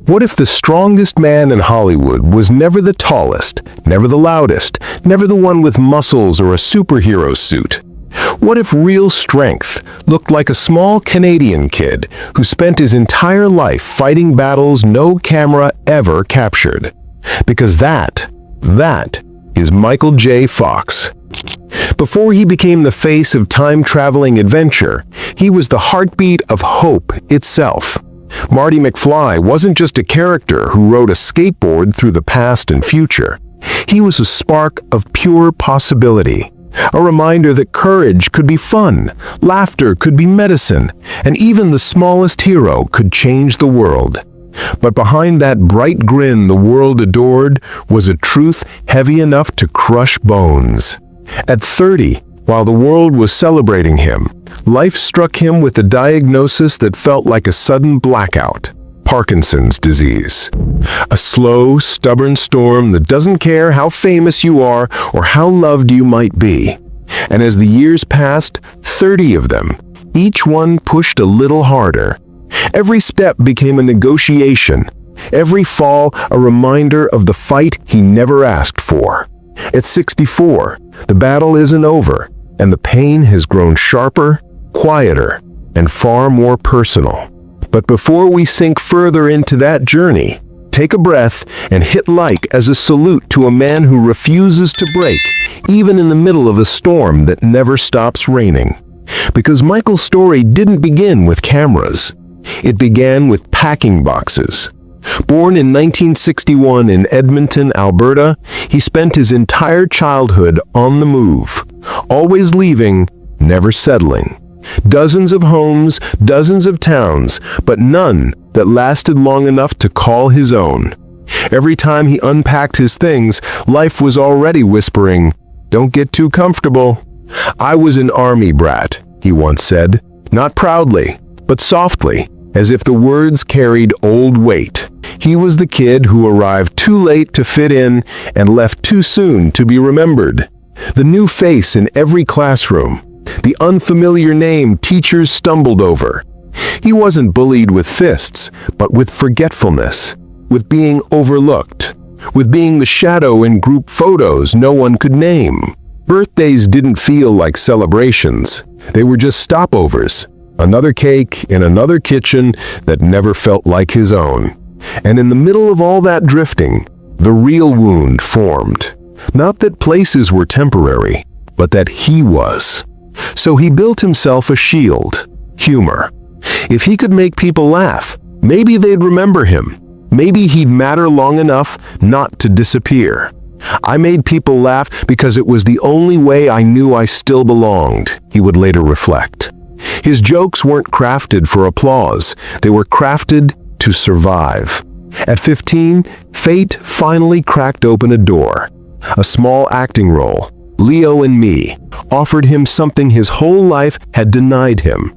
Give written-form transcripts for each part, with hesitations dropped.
What if the strongest man in Hollywood was never the tallest, never the loudest, never the one with muscles or a superhero suit? What if real strength looked like a small Canadian kid who spent his entire life fighting battles no camera ever captured? Because that is Michael J. Fox. Before he became the face of time-traveling adventure, he was the heartbeat of hope itself. Marty McFly wasn't just a character who rode a skateboard through the past and future. He was a spark of pure possibility, a reminder that courage could be fun, laughter could be medicine, and even the smallest hero could change the world. But behind that bright grin the world adored was a truth heavy enough to crush bones. At 30, while the world was celebrating him, life struck him with a diagnosis that felt like a sudden blackout: Parkinson's disease. A slow, stubborn storm that doesn't care how famous you are or how loved you might be. And as the years passed, 30 of them, each one pushed a little harder. Every step became a negotiation, every fall a reminder of the fight he never asked for. At 64, the battle isn't over, and the pain has grown sharper, quieter, and far more personal. But before we sink further into that journey, take a breath and hit like as a salute to a man who refuses to break, even in the middle of a storm that never stops raining. Because Michael's story didn't begin with cameras. It began with packing boxes. Born in 1961 in Edmonton, Alberta, he spent his entire childhood on the move, always leaving, never settling. Dozens of homes, dozens of towns, but none that lasted long enough to call his own. Every time he unpacked his things, life was already whispering, "Don't get too comfortable." "I was an army brat," he once said, not proudly, but softly, as if the words carried old weight. He was the kid who arrived too late to fit in and left too soon to be remembered. The new face in every classroom, the unfamiliar name teachers stumbled over. He wasn't bullied with fists, but with forgetfulness, with being overlooked, with being the shadow in group photos no one could name. Birthdays didn't feel like celebrations. They were just stopovers. Another cake in another kitchen that never felt like his own. And in the middle of all that drifting, the real wound formed. Not that places were temporary, but that he was. So he built himself a shield: humor. If he could make people laugh, maybe they'd remember him. Maybe he'd matter long enough not to disappear. "I made people laugh because it was the only way I knew I still belonged," he would later reflect. His jokes weren't crafted for applause. They were crafted to survive. At 15, fate finally cracked open a door. A small acting role, Leo and Me, offered him something his whole life had denied him.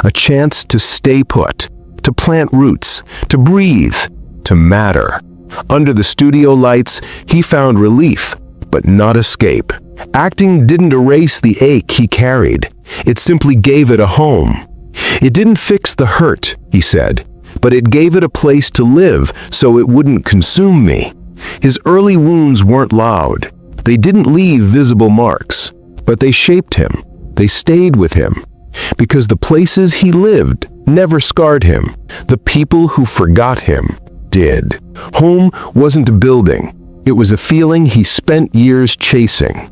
A chance to stay put, to plant roots, to breathe, to matter. Under the studio lights, he found relief, but not escape. Acting didn't erase the ache he carried. It simply gave it a home. "It didn't fix the hurt," he said, "but it gave it a place to live so it wouldn't consume me." His early wounds weren't loud. They didn't leave visible marks, but they shaped him. They stayed with him. Because the places he lived never scarred him. The people who forgot him did. Home wasn't a building. It was a feeling he spent years chasing.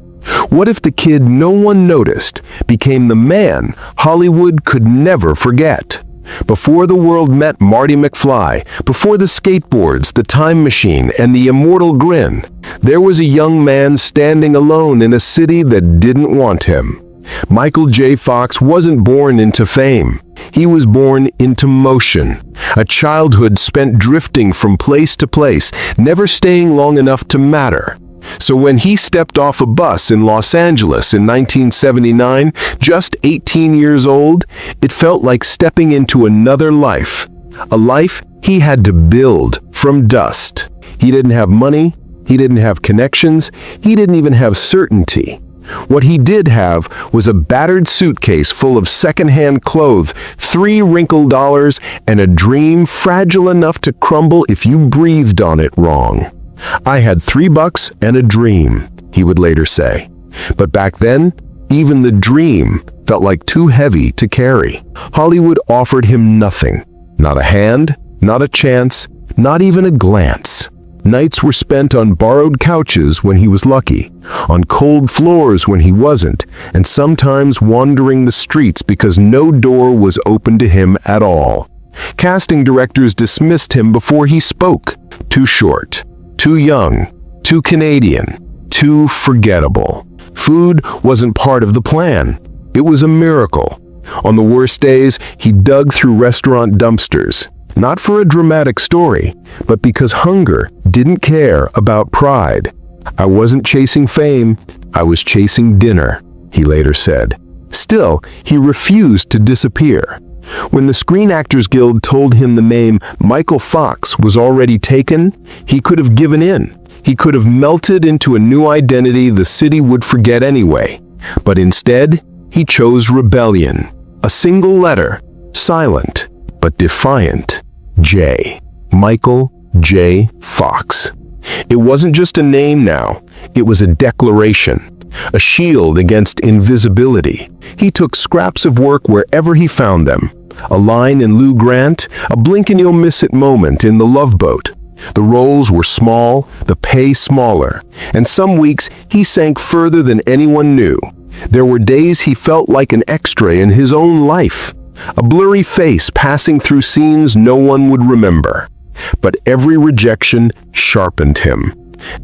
What if the kid no one noticed became the man Hollywood could never forget? Before the world met Marty McFly, before the skateboards, the time machine, and the immortal grin, there was a young man standing alone in a city that didn't want him. Michael J. Fox wasn't born into fame. He was born into motion. A childhood spent drifting from place to place, never staying long enough to matter. So when he stepped off a bus in Los Angeles in 1979, just 18 years old, it felt like stepping into another life. A life he had to build from dust. He didn't have money. He didn't have connections. He didn't even have certainty. What he did have was a battered suitcase full of secondhand clothes, 3 wrinkled dollars, and a dream fragile enough to crumble if you breathed on it wrong. "I had $3 and a dream," he would later say. But back then, even the dream felt like too heavy to carry. Hollywood offered him nothing. Not a hand, not a chance, not even a glance. Nights were spent on borrowed couches when he was lucky, on cold floors when he wasn't, and sometimes wandering the streets because no door was open to him at all. Casting directors dismissed him before he spoke. Too short, too young, too Canadian, too forgettable. Food wasn't part of the plan. It was a miracle. On the worst days, he dug through restaurant dumpsters. Not for a dramatic story, but because hunger didn't care about pride. "I wasn't chasing fame, I was chasing dinner," he later said. Still, he refused to disappear. When the Screen Actors Guild told him the name Michael Fox was already taken, he could have given in. He could have melted into a new identity the city would forget anyway. But instead, he chose rebellion. A single letter, silent but defiant. J. Michael J. Fox. It wasn't just a name now, it was a declaration, a shield against invisibility. He took scraps of work wherever he found them. A line in Lou Grant, a blink-and-you'll-miss-it moment in The Love Boat. The roles were small, the pay smaller, and some weeks he sank further than anyone knew. There were days he felt like an extra in his own life, a blurry face passing through scenes no one would remember. But every rejection sharpened him.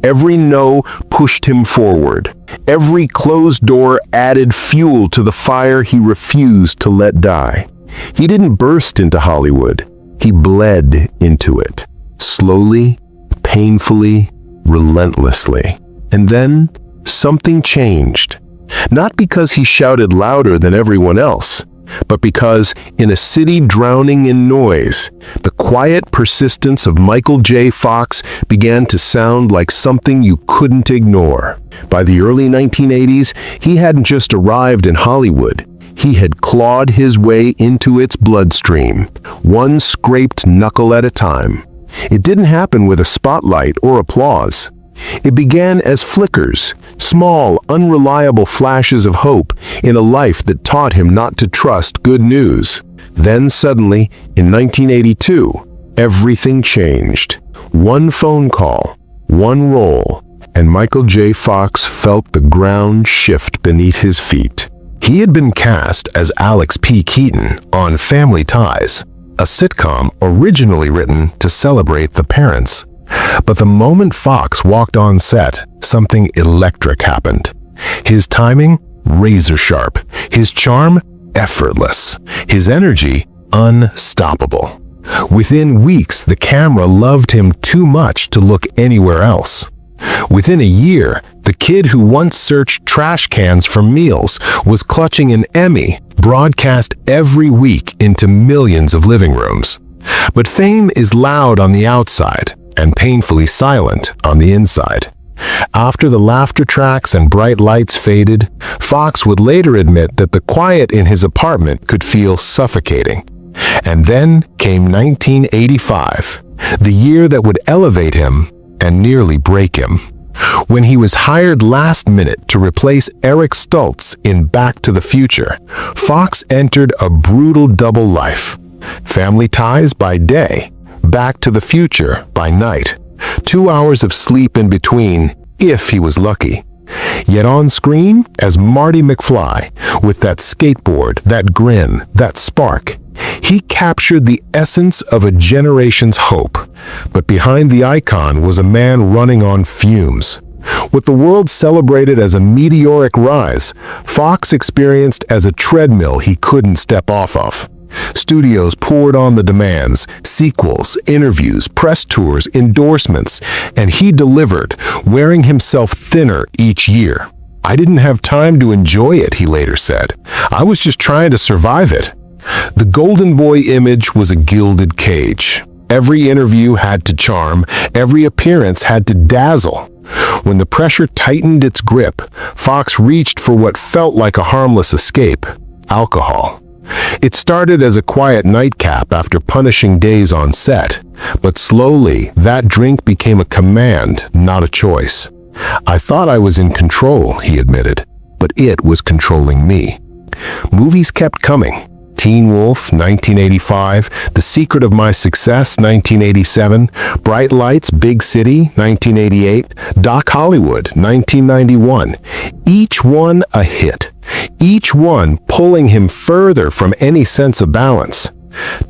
Every no pushed him forward. Every closed door added fuel to the fire he refused to let die. He didn't burst into Hollywood. He bled into it. Slowly, painfully, relentlessly. And then something changed. Not because he shouted louder than everyone else, but because, in a city drowning in noise, the quiet persistence of Michael J. Fox began to sound like something you couldn't ignore. By the early 1980s, he hadn't just arrived in Hollywood. He had clawed his way into its bloodstream, one scraped knuckle at a time. It didn't happen with a spotlight or applause. It began as flickers, small, unreliable flashes of hope in a life that taught him not to trust good news. Then suddenly, in 1982, everything changed. One phone call, one role, and Michael J. Fox felt the ground shift beneath his feet. He had been cast as Alex P. Keaton on Family Ties, a sitcom originally written to celebrate the parents. But the moment Fox walked on set, something electric happened. His timing, razor sharp. His charm, effortless. His energy, unstoppable. Within weeks, the camera loved him too much to look anywhere else. Within a year, the kid who once searched trash cans for meals was clutching an Emmy, broadcast every week into millions of living rooms. But fame is loud on the outside and painfully silent on the inside. After the laughter tracks and bright lights faded, Fox would later admit that the quiet in his apartment could feel suffocating. And then came 1985, the year that would elevate him and nearly break him. When he was hired last minute to replace Eric Stoltz in Back to the Future, Fox entered a brutal double life. Family Ties by day, Back to the Future by night. 2 hours of sleep in between, if he was lucky. Yet on screen, as Marty McFly, with that skateboard, that grin, that spark, he captured the essence of a generation's hope. But behind the icon was a man running on fumes. What the world celebrated as a meteoric rise, Fox experienced as a treadmill he couldn't step off of. Studios poured on the demands, sequels, interviews, press tours, endorsements, and he delivered, wearing himself thinner each year. "I didn't have time to enjoy it," he later said. "I was just trying to survive it." The Golden Boy image was a gilded cage. Every interview had to charm, every appearance had to dazzle. When the pressure tightened its grip, Fox reached for what felt like a harmless escape: alcohol. It started as a quiet nightcap after punishing days on set, but slowly that drink became a command, not a choice. "I thought I was in control," he admitted, "but it was controlling me." Movies kept coming. Teen Wolf, 1985, The Secret of My Success, 1987, Bright Lights, Big City, 1988, Doc Hollywood, 1991. Each one a hit. Each one pulling him further from any sense of balance.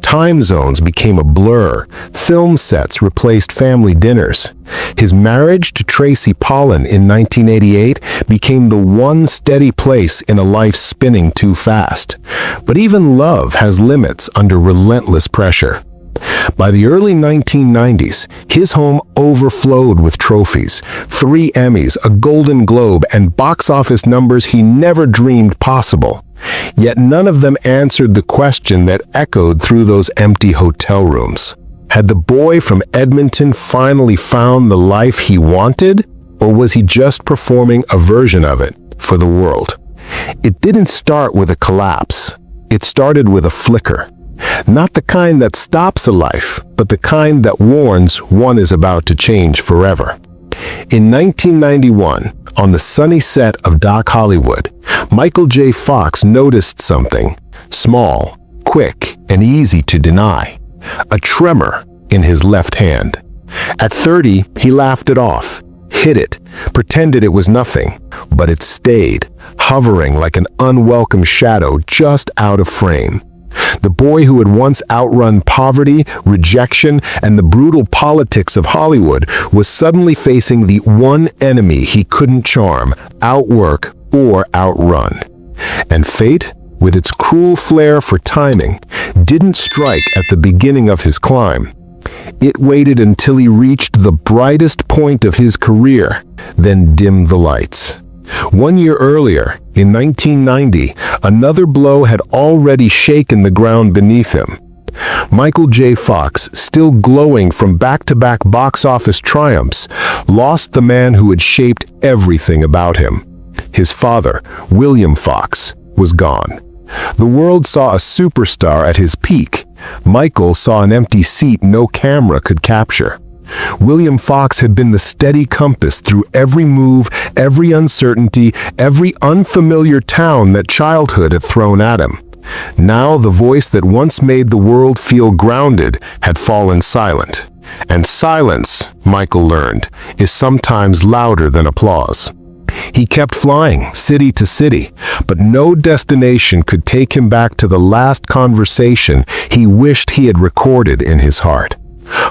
Time zones became a blur. Film sets replaced family dinners. His marriage to Tracy Pollan in 1988 became the one steady place in a life spinning too fast. But even love has limits under relentless pressure. By the early 1990s, his home overflowed with trophies: 3 Emmys, a Golden Globe, and box office numbers he never dreamed possible. Yet none of them answered the question that echoed through those empty hotel rooms. Had the boy from Edmonton finally found the life he wanted, or was he just performing a version of it for the world? It didn't start with a collapse. It started with a flicker. Not the kind that stops a life, but the kind that warns one is about to change forever. In 1991, on the sunny set of Doc Hollywood, Michael J. Fox noticed something small, quick, and easy to deny: a tremor in his left hand. At 30, he laughed it off, hid it, pretended it was nothing, but it stayed, hovering like an unwelcome shadow just out of frame. The boy who had once outrun poverty, rejection, and the brutal politics of Hollywood was suddenly facing the one enemy he couldn't charm, outwork, or outrun. And fate, with its cruel flair for timing, didn't strike at the beginning of his climb. It waited until he reached the brightest point of his career, then dimmed the lights. 1 year earlier, in 1990, another blow had already shaken the ground beneath him. Michael J. Fox, still glowing from back-to-back box office triumphs, lost the man who had shaped everything about him. His father, William Fox, was gone. The world saw a superstar at his peak. Michael saw an empty seat no camera could capture. William Fox had been the steady compass through every move, every uncertainty, every unfamiliar town that childhood had thrown at him. Now the voice that once made the world feel grounded had fallen silent. And silence, Michael learned, is sometimes louder than applause. He kept flying, city to city, but no destination could take him back to the last conversation he wished he had recorded in his heart.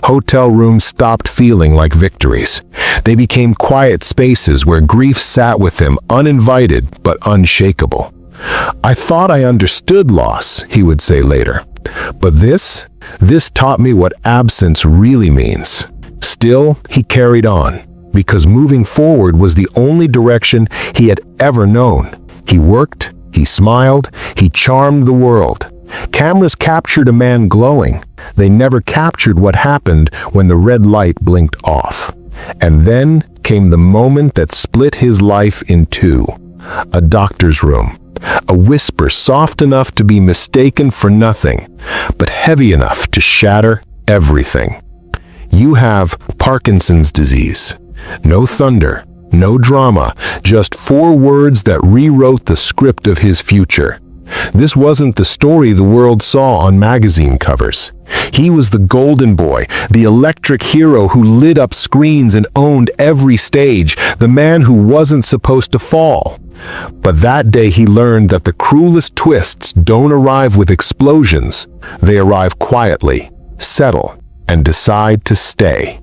Hotel rooms stopped feeling like victories. They became quiet spaces where grief sat with him, uninvited but unshakable. "I thought I understood loss," he would say later. "But this taught me what absence really means." Still, he carried on, because moving forward was the only direction he had ever known. He worked, he smiled, he charmed the world. Cameras captured a man glowing. They never captured what happened when the red light blinked off. And then came the moment that split his life in two. A doctor's room. A whisper soft enough to be mistaken for nothing, but heavy enough to shatter everything. "You have Parkinson's disease." No thunder, no drama, just 4 words that rewrote the script of his future. This wasn't the story the world saw on magazine covers. He was the golden boy, the electric hero who lit up screens and owned every stage, the man who wasn't supposed to fall. But that day he learned that the cruelest twists don't arrive with explosions. They arrive quietly, settle, and decide to stay.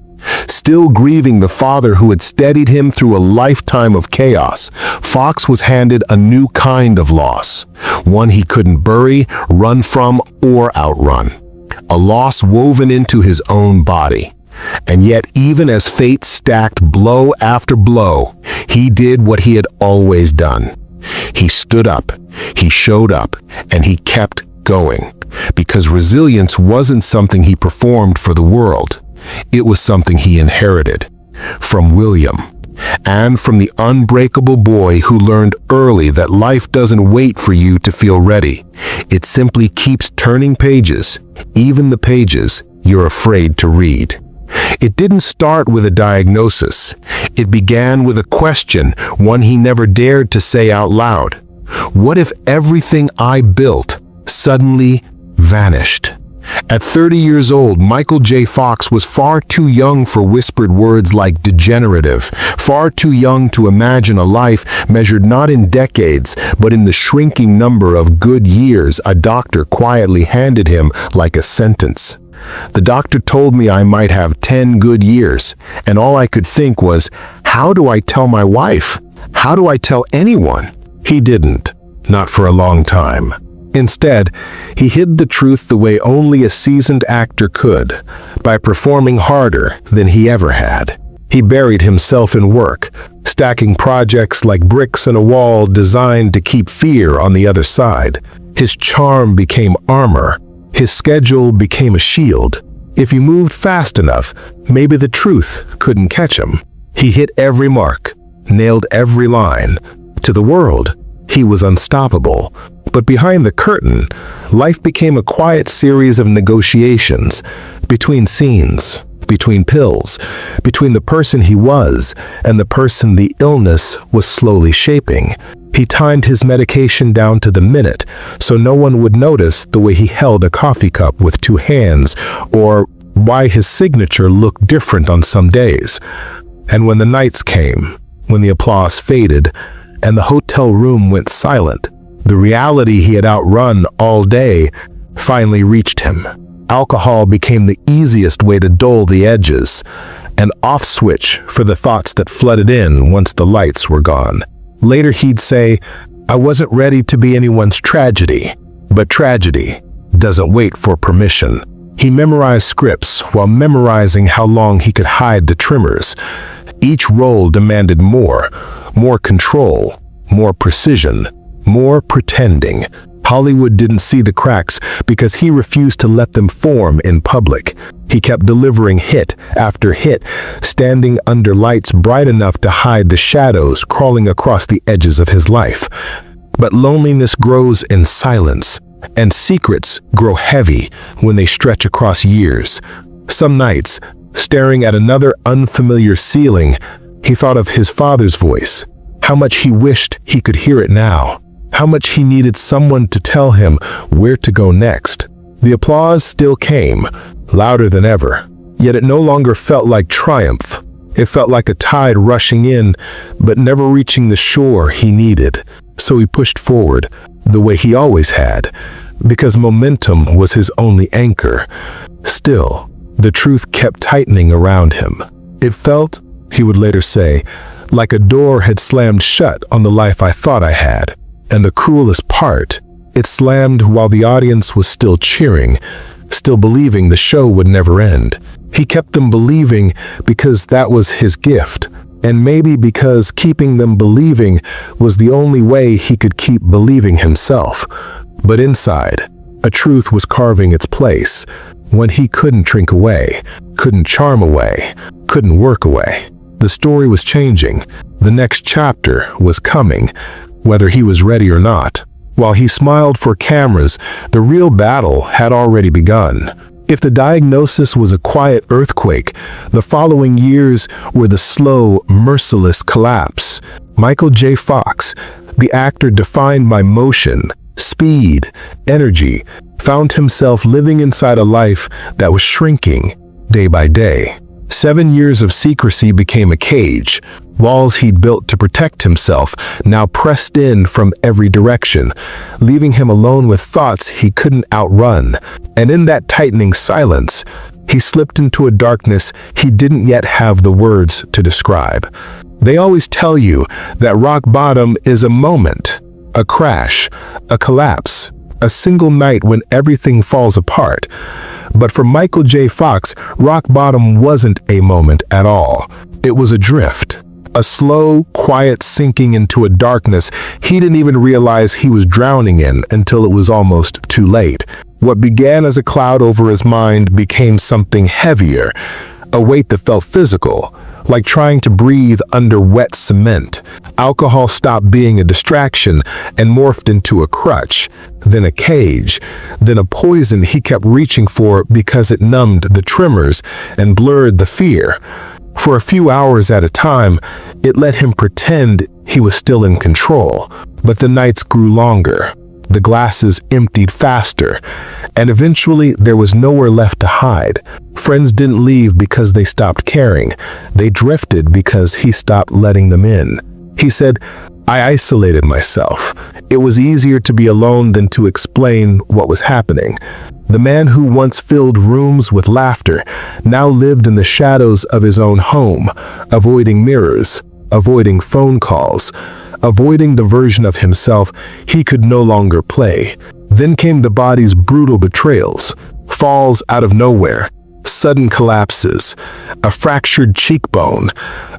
Still grieving the father who had steadied him through a lifetime of chaos, Fox was handed a new kind of loss, one he couldn't bury, run from, or outrun. A loss woven into his own body. And yet, even as fate stacked blow after blow, he did what he had always done. He stood up, he showed up, and he kept going. Because resilience wasn't something he performed for the world. It was something he inherited from William. and from the unbreakable boy who learned early that life doesn't wait for you to feel ready. It simply keeps turning pages, even the pages you're afraid to read. It didn't start with a diagnosis. It began with a question, one he never dared to say out loud. What if everything I built suddenly vanished? At 30 years old, Michael J. Fox was far too young for whispered words like degenerative, far too young to imagine a life measured not in decades, but in the shrinking number of good years a doctor quietly handed him like a sentence. The doctor told me I might have 10 good years, and all I could think was, how do I tell my wife? How do I tell anyone? He didn't, not for a long time. Instead, he hid the truth the way only a seasoned actor could, by performing harder than he ever had. He buried himself in work, stacking projects like bricks in a wall designed to keep fear on the other side. His charm became armor. His schedule became a shield. If he moved fast enough, maybe the truth couldn't catch him. He hit every mark, nailed every line. To the world, he was unstoppable. But behind the curtain, life became a quiet series of negotiations, between scenes, between pills, between the person he was and the person the illness was slowly shaping. He timed his medication down to the minute, so no one would notice the way he held a coffee cup with two hands, or why his signature looked different on some days. And when the nights came, when the applause faded, and the hotel room went silent, the reality he had outrun all day finally reached him. Alcohol became the easiest way to dull the edges, an off switch for the thoughts that flooded in once the lights were gone. Later he'd say, I wasn't ready to be anyone's tragedy, but tragedy doesn't wait for permission. He memorized scripts while memorizing how long he could hide the tremors. Each role demanded more control, more precision, more pretending. Hollywood didn't see the cracks because he refused to let them form in public. He kept delivering hit after hit, standing under lights bright enough to hide the shadows crawling across the edges of his life. But loneliness grows in silence, and secrets grow heavy when they stretch across years. Some nights, staring at another unfamiliar ceiling, he thought of his father's voice, how much he wished he could hear it now. How much he needed someone to tell him where to go next. The applause still came, louder than ever, yet it no longer felt like triumph. It felt like a tide rushing in, but never reaching the shore he needed. So he pushed forward, the way he always had, because momentum was his only anchor. Still, the truth kept tightening around him. It felt, he would later say, like a door had slammed shut on the life I thought I had. And the cruelest part, it slammed while the audience was still cheering, still believing the show would never end. He kept them believing because that was his gift, and maybe because keeping them believing was the only way he could keep believing himself. But inside, a truth was carving its place, one he couldn't drink away, couldn't charm away, couldn't work away. The story was changing. The next chapter was coming, whether he was ready or not. While he smiled for cameras, the real battle had already begun. If the diagnosis was a quiet earthquake, the following years were the slow, merciless collapse. Michael J. Fox, the actor defined by motion, speed, energy, found himself living inside a life that was shrinking day by day. 7 years of secrecy became a cage. Walls he'd built to protect himself now pressed in from every direction, leaving him alone with thoughts he couldn't outrun. And in that tightening silence, he slipped into a darkness he didn't yet have the words to describe. They always tell you that rock bottom is a moment, a crash, a collapse, a single night when everything falls apart. But for Michael J. Fox, rock bottom wasn't a moment at all. It was a drift. A slow, quiet sinking into a darkness he didn't even realize he was drowning in until it was almost too late. What began as a cloud over his mind became something heavier, a weight that felt physical, like trying to breathe under wet cement. Alcohol stopped being a distraction and morphed into a crutch, then a cage, then a poison he kept reaching for because it numbed the tremors and blurred the fear. For a few hours at a time, it let him pretend he was still in control, but the nights grew longer. The glasses emptied faster, and eventually there was nowhere left to hide. Friends didn't leave because they stopped caring. They drifted because he stopped letting them in. He said, "I isolated myself. It was easier to be alone than to explain what was happening." The man who once filled rooms with laughter now lived in the shadows of his own home, avoiding mirrors, avoiding phone calls, avoiding the version of himself he could no longer play. Then came the body's brutal betrayals, falls out of nowhere, sudden collapses, a fractured cheekbone,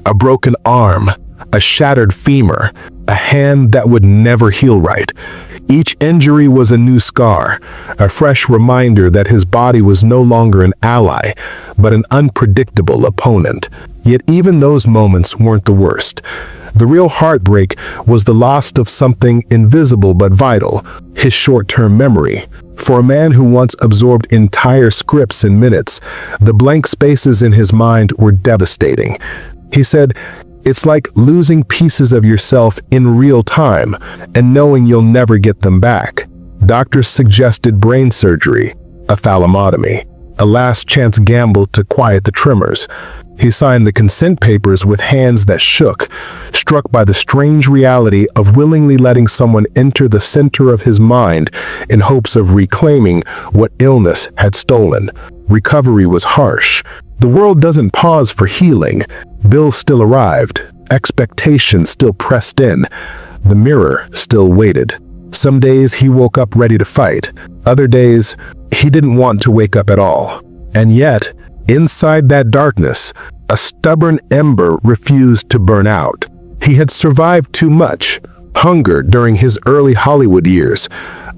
a broken arm, a shattered femur, a hand that would never heal right. Each injury was a new scar, a fresh reminder that his body was no longer an ally, but an unpredictable opponent. Yet even those moments weren't the worst. The real heartbreak was the loss of something invisible but vital, his short-term memory. For a man who once absorbed entire scripts in minutes, the blank spaces in his mind were devastating. He said, "It's like losing pieces of yourself in real time and knowing you'll never get them back." Doctors suggested brain surgery, a thalamotomy, a last-chance gamble to quiet the tremors. He signed the consent papers with hands that shook, struck by the strange reality of willingly letting someone enter the center of his mind in hopes of reclaiming what illness had stolen. Recovery was harsh. The world doesn't pause for healing. Bills still arrived. Expectations still pressed in. The mirror still waited. Some days he woke up ready to fight. Other days, he didn't want to wake up at all. And yet, inside that darkness, a stubborn ember refused to burn out. He had survived too much: hunger during his early Hollywood years,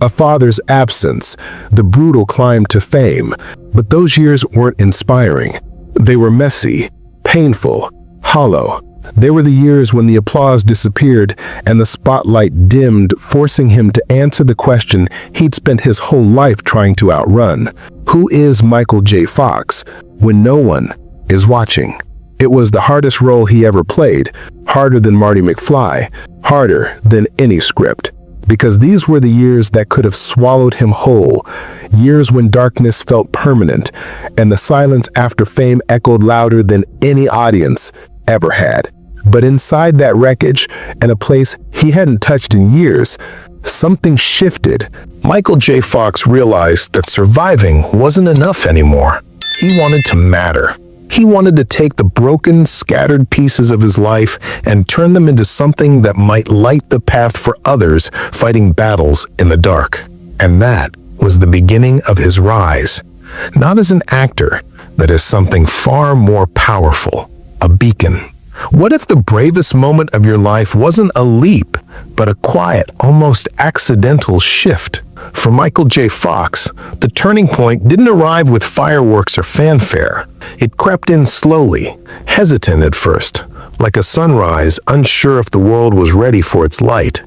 a father's absence, the brutal climb to fame. But those years weren't inspiring. They were messy, painful, hollow. They were the years when the applause disappeared and the spotlight dimmed, forcing him to answer the question he'd spent his whole life trying to outrun. Who is Michael J. Fox when no one is watching? It was the hardest role he ever played, harder than Marty McFly, harder than any script. Because these were the years that could have swallowed him whole, years when darkness felt permanent, and the silence after fame echoed louder than any audience ever had. But inside that wreckage, and a place he hadn't touched in years, something shifted. Michael J. Fox realized that surviving wasn't enough anymore. He wanted to matter. He wanted to take the broken, scattered pieces of his life and turn them into something that might light the path for others fighting battles in the dark. And that was the beginning of his rise. Not as an actor, but as something far more powerful, a beacon. What if the bravest moment of your life wasn't a leap, but a quiet, almost accidental shift? For Michael J. Fox, the turning point didn't arrive with fireworks or fanfare. It crept in slowly, hesitant at first, like a sunrise, unsure if the world was ready for its light.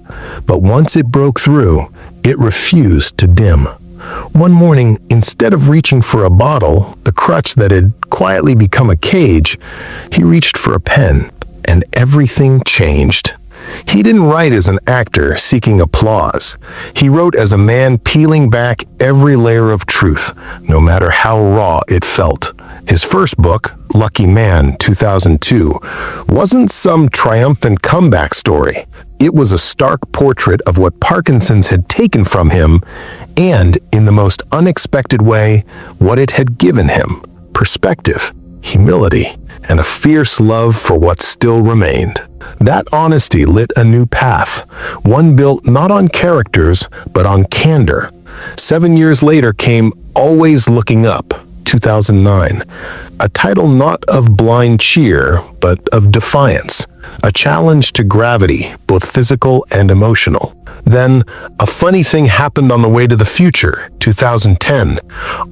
But once it broke through, it refused to dim. One morning, instead of reaching for a bottle, the crutch that had quietly become a cage, he reached for a pen, and everything changed. He didn't write as an actor seeking applause. He wrote as a man peeling back every layer of truth, no matter how raw it felt. His first book, Lucky Man, 2002, wasn't some triumphant comeback story. It was a stark portrait of what Parkinson's had taken from him, and, in the most unexpected way, what it had given him: perspective, humility, and a fierce love for what still remained. That honesty lit a new path, one built not on characters, but on candor. 7 years later came Always Looking Up, 2009. A title not of blind cheer, but of defiance. A challenge to gravity, both physical and emotional. Then, A Funny Thing Happened on the Way to the Future, 2010,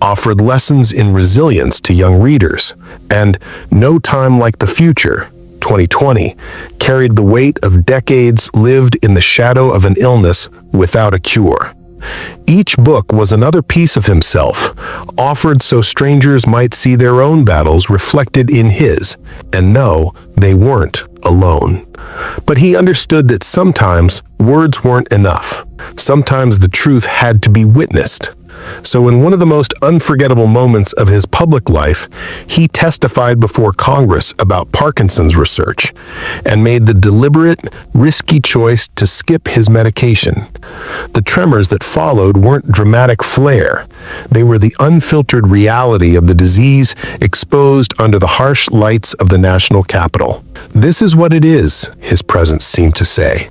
offered lessons in resilience to young readers. And No Time Like the Future, 2020, carried the weight of decades lived in the shadow of an illness without a cure. Each book was another piece of himself, offered so strangers might see their own battles reflected in his, and know they weren't alone. But he understood that sometimes words weren't enough. Sometimes the truth had to be witnessed. So in one of the most unforgettable moments of his public life, he testified before Congress about Parkinson's research and made the deliberate, risky choice to skip his medication. The tremors that followed weren't dramatic flair. They were the unfiltered reality of the disease exposed under the harsh lights of the national Capitol. This is what it is, his presence seemed to say.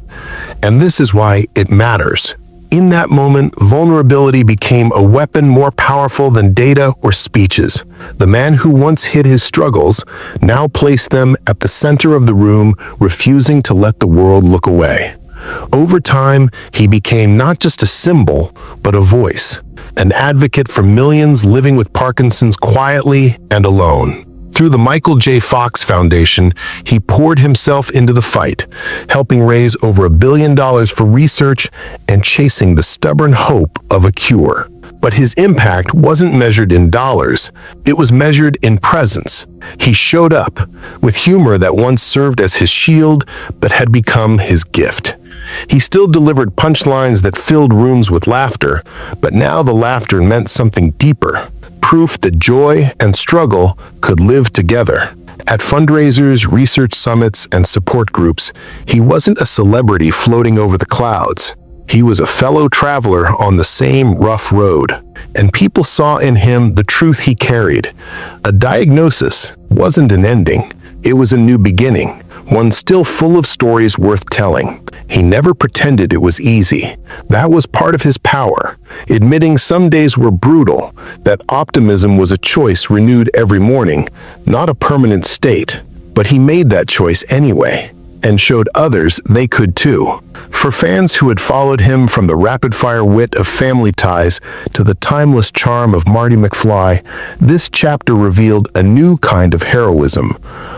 And this is why it matters. In that moment, vulnerability became a weapon more powerful than data or speeches. The man who once hid his struggles now placed them at the center of the room, refusing to let the world look away. Over time, he became not just a symbol, but a voice, an advocate for millions living with Parkinson's quietly and alone. Through the Michael J. Fox Foundation, he poured himself into the fight, helping raise over $1 billion for research and chasing the stubborn hope of a cure. But his impact wasn't measured in dollars, it was measured in presence. He showed up, with humor that once served as his shield, but had become his gift. He still delivered punchlines that filled rooms with laughter, but now the laughter meant something deeper. Proof that joy and struggle could live together. At fundraisers, research summits, and support groups, he wasn't a celebrity floating over the clouds. He was a fellow traveler on the same rough road, and people saw in him the truth he carried. A diagnosis wasn't an ending, it was a new beginning, one still full of stories worth telling. He never pretended it was easy. That was part of his power, admitting some days were brutal, that optimism was a choice renewed every morning, not a permanent state. But he made that choice anyway, and showed others they could too. For fans who had followed him from the rapid-fire wit of Family Ties to the timeless charm of Marty McFly, this chapter revealed a new kind of heroism,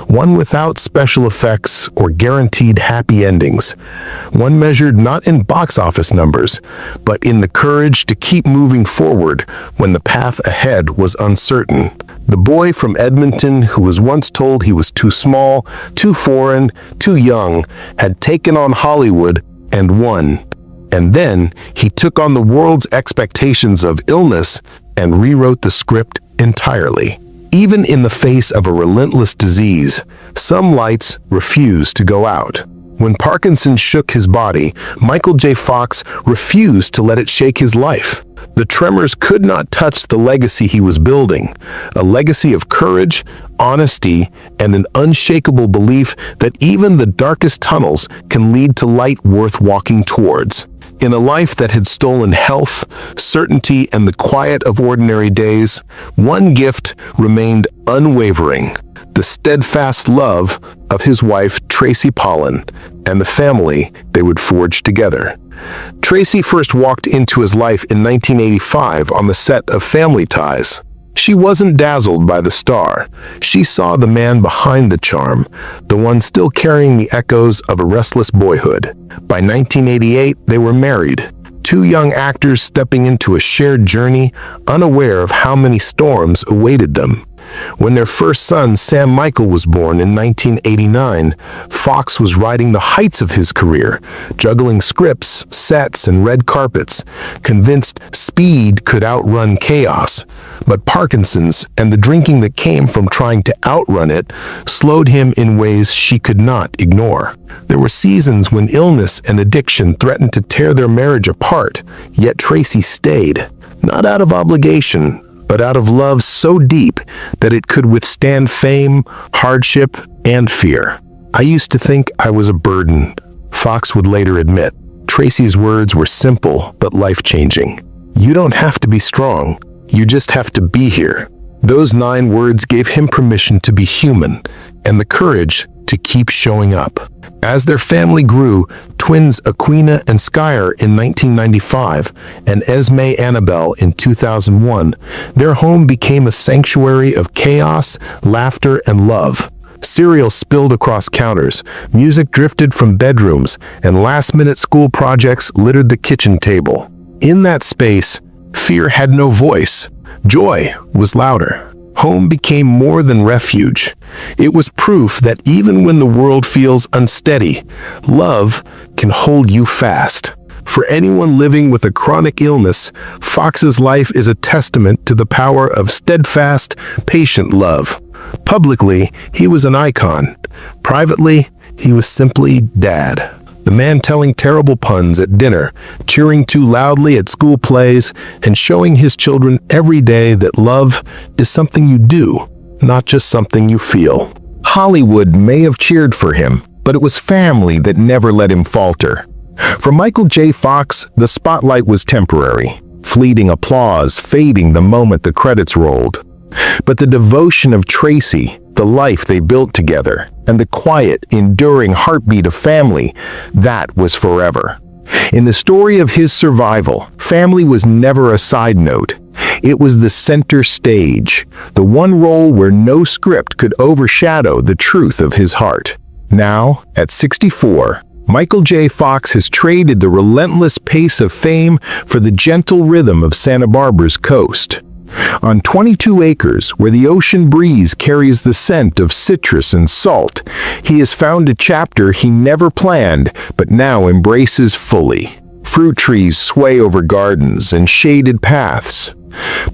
one without special effects or guaranteed happy endings, one measured not in box office numbers, but in the courage to keep moving forward when the path ahead was uncertain. The boy from Edmonton who was once told he was too small, too foreign, too young, had taken on Hollywood and won. And then he took on the world's expectations of illness and rewrote the script entirely. Even in the face of a relentless disease, some lights refused to go out. When Parkinson shook his body, Michael J. Fox refused to let it shake his life. The tremors could not touch the legacy he was building, a legacy of courage, honesty, and an unshakable belief that even the darkest tunnels can lead to light worth walking towards. In a life that had stolen health, certainty, and the quiet of ordinary days, one gift remained unwavering: the steadfast love of his wife, Tracy Pollan, and the family they would forge together. Tracy first walked into his life in 1985 on the set of Family Ties. She wasn't dazzled by the star. She saw the man behind the charm, the one still carrying the echoes of a restless boyhood. By 1988, they were married, two young actors stepping into a shared journey, unaware of how many storms awaited them. When their first son, Sam Michael, was born in 1989, Fox was riding the heights of his career, juggling scripts, sets, and red carpets, convinced speed could outrun chaos. But Parkinson's and the drinking that came from trying to outrun it slowed him in ways she could not ignore. There were seasons when illness and addiction threatened to tear their marriage apart, yet Tracy stayed, not out of obligation, but out of love so deep that it could withstand fame, hardship, and fear. "I used to think I was a burden," Fox would later admit. Tracy's words were simple but life-changing. "You don't have to be strong, you just have to be here." Those 9 words gave him permission to be human and the courage to keep showing up. As their family grew, twins Aquina and Skyer in 1995 and Esme Annabelle in 2001, their home became a sanctuary of chaos, laughter, and love. Cereal spilled across counters, music drifted from bedrooms, and last-minute school projects littered the kitchen table. In that space, fear had no voice. Joy was louder. Home became more than refuge. It was proof that even when the world feels unsteady, love can hold you fast. For anyone living with a chronic illness, Fox's life is a testament to the power of steadfast, patient love. Publicly, he was an icon. Privately, he was simply Dad. The man telling terrible puns at dinner, cheering too loudly at school plays, and showing his children every day that love is something you do, not just something you feel. Hollywood may have cheered for him, but it was family that never let him falter. For Michael J. Fox, the spotlight was temporary, fleeting applause fading the moment the credits rolled. But the devotion of Tracy, the life they built together, and the quiet, enduring heartbeat of family, that was forever. In the story of his survival, family was never a side note. It was the center stage, the one role where no script could overshadow the truth of his heart. Now, at 64, Michael J. Fox has traded the relentless pace of fame for the gentle rhythm of Santa Barbara's coast. On 22 acres, where the ocean breeze carries the scent of citrus and salt, he has found a chapter he never planned, but now embraces fully. Fruit trees sway over gardens and shaded paths.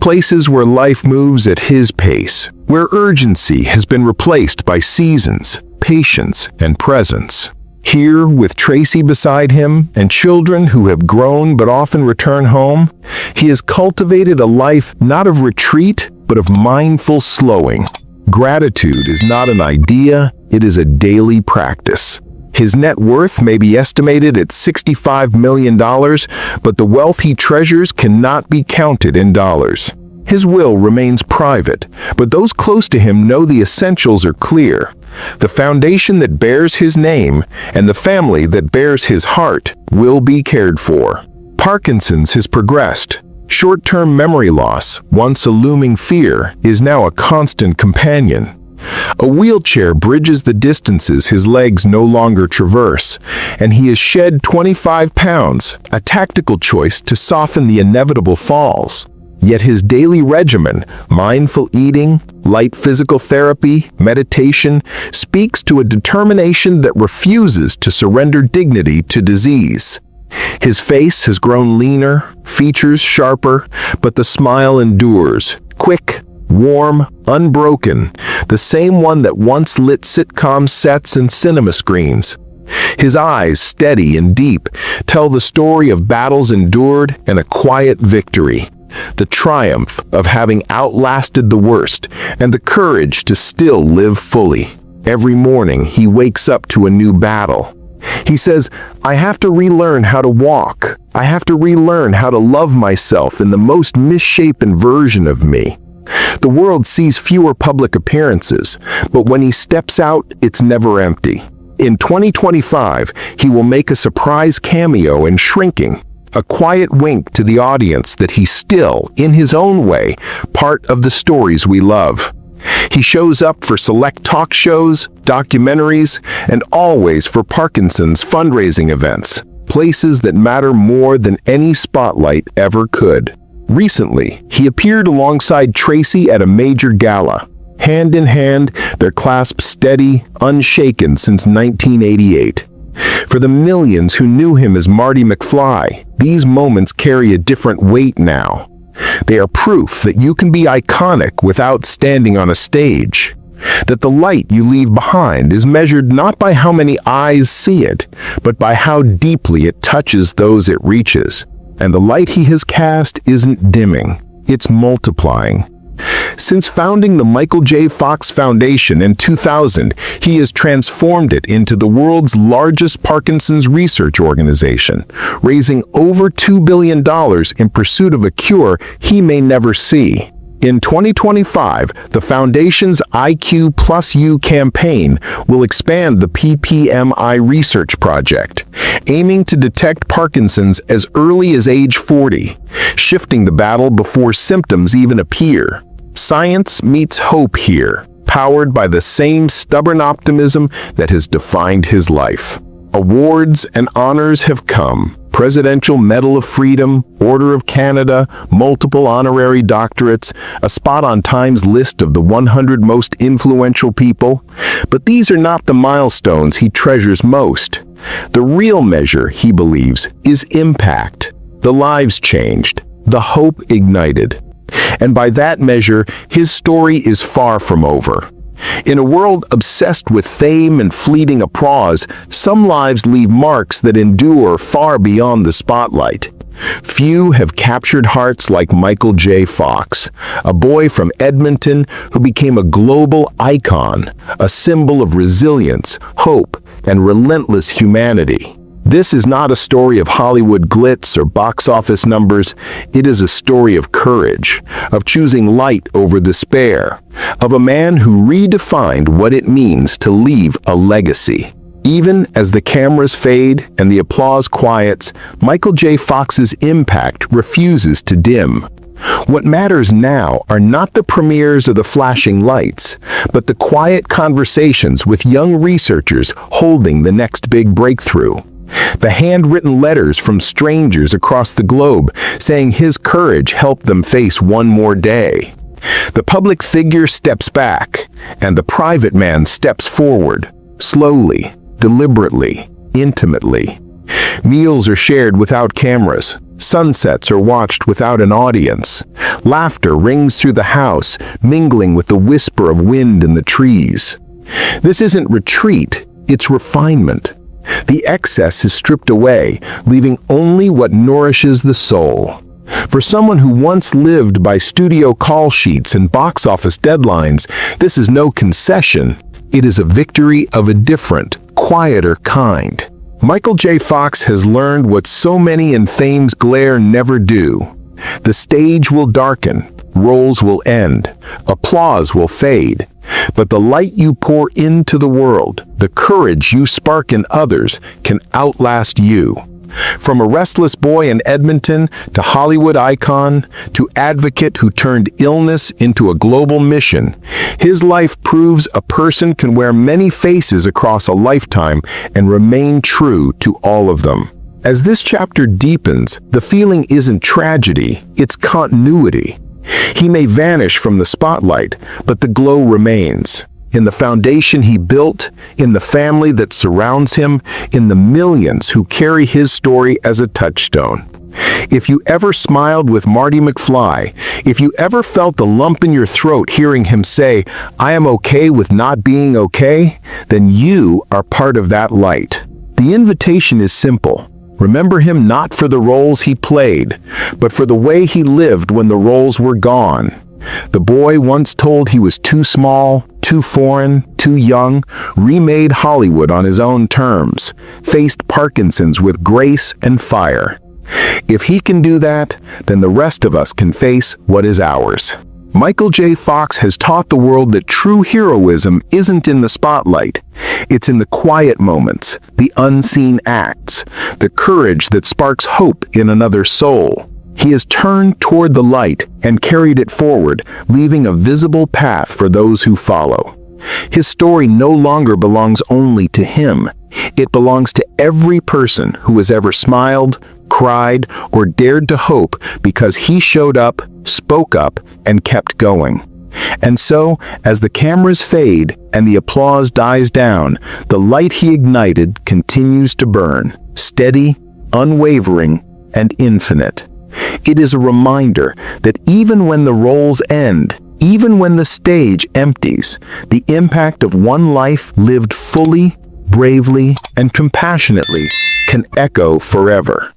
Places where life moves at his pace, where urgency has been replaced by seasons, patience, and presence. Here, with Tracy beside him and children who have grown but often return home, he has cultivated a life not of retreat, but of mindful slowing. Gratitude is not an idea, it is a daily practice. His net worth may be estimated at $65 million, but the wealth he treasures cannot be counted in dollars. His will remains private, but those close to him know the essentials are clear. The foundation that bears his name and the family that bears his heart will be cared for. Parkinson's has progressed. Short-term memory loss, once a looming fear, is now a constant companion. A wheelchair bridges the distances his legs no longer traverse, and he has shed 25 pounds, a tactical choice to soften the inevitable falls. Yet his daily regimen, mindful eating, light physical therapy, meditation, speaks to a determination that refuses to surrender dignity to disease. His face has grown leaner, features sharper, but the smile endures, quick, warm, unbroken, the same one that once lit sitcom sets and cinema screens. His eyes, steady and deep, tell the story of battles endured and a quiet victory. The triumph of having outlasted the worst, and the courage to still live fully. Every morning, he wakes up to a new battle. He says, "I have to relearn how to walk. I have to relearn how to love myself in the most misshapen version of me." The world sees fewer public appearances, but when he steps out, it's never empty. In 2025, he will make a surprise cameo in Shrinking, a quiet wink to the audience that he's still, in his own way, part of the stories we love. He shows up for select talk shows, documentaries, and always for Parkinson's fundraising events, places that matter more than any spotlight ever could. Recently, he appeared alongside Tracy at a major gala. Hand in hand, their clasp steady, unshaken since 1988. For the millions who knew him as Marty McFly, these moments carry a different weight now. They are proof that you can be iconic without standing on a stage. That the light you leave behind is measured not by how many eyes see it, but by how deeply it touches those it reaches. And the light he has cast isn't dimming, it's multiplying. Since founding the Michael J. Fox Foundation in 2000, he has transformed it into the world's largest Parkinson's research organization, raising over $2 billion in pursuit of a cure he may never see. In 2025, the Foundation's IQ Plus U campaign will expand the PPMI research project, aiming to detect Parkinson's as early as age 40, shifting the battle before symptoms even appear. Science meets hope here, powered by the same stubborn optimism that has defined his life. Awards and honors have come. Presidential Medal of Freedom, Order of Canada, multiple honorary doctorates, a spot on Time's list of the 100 most influential people. But these are not the milestones he treasures most. The real measure, he believes, is impact. The lives changed, the hope ignited. And by that measure, his story is far from over. In a world obsessed with fame and fleeting applause, some lives leave marks that endure far beyond the spotlight. Few have captured hearts like Michael J. Fox, a boy from Edmonton who became a global icon, a symbol of resilience, hope, and relentless humanity. This is not a story of Hollywood glitz or box office numbers. It is a story of courage, of choosing light over despair, of a man who redefined what it means to leave a legacy. Even as the cameras fade and the applause quiets, Michael J. Fox's impact refuses to dim. What matters now are not the premieres or the flashing lights, but the quiet conversations with young researchers holding the next big breakthrough. The handwritten letters from strangers across the globe saying his courage helped them face one more day. The public figure steps back, and the private man steps forward, slowly, deliberately, intimately. Meals are shared without cameras. Sunsets are watched without an audience. Laughter rings through the house, mingling with the whisper of wind in the trees. This isn't retreat, it's refinement. The excess is stripped away, leaving only what nourishes the soul. For someone who once lived by studio call sheets and box office deadlines, this is no concession. It is a victory of a different, quieter kind. Michael J. Fox has learned what so many in fame's glare never do. The stage will darken, roles will end, applause will fade. But the light you pour into the world, the courage you spark in others, can outlast you. From a restless boy in Edmonton to Hollywood icon to advocate who turned illness into a global mission, his life proves a person can wear many faces across a lifetime and remain true to all of them. As this chapter deepens, the feeling isn't tragedy, it's continuity. He may vanish from the spotlight, but the glow remains. In the foundation he built, in the family that surrounds him, in the millions who carry his story as a touchstone. If you ever smiled with Marty McFly, if you ever felt the lump in your throat hearing him say, "I am okay with not being okay," then you are part of that light. The invitation is simple. Remember him not for the roles he played, but for the way he lived when the roles were gone. The boy once told he was too small, too foreign, too young, remade Hollywood on his own terms, faced Parkinson's with grace and fire. If he can do that, then the rest of us can face what is ours. Michael J. Fox has taught the world that true heroism isn't in the spotlight. It's in the quiet moments, the unseen acts, the courage that sparks hope in another soul. He has turned toward the light and carried it forward, leaving a visible path for those who follow. His story no longer belongs only to him. It belongs to every person who has ever smiled, cried, or dared to hope because he showed up, spoke up, and kept going. And so, as the cameras fade and the applause dies down, the light he ignited continues to burn, steady, unwavering, and infinite. It is a reminder that even when the roles end, even when the stage empties, the impact of one life lived fully, bravely, and compassionately can echo forever.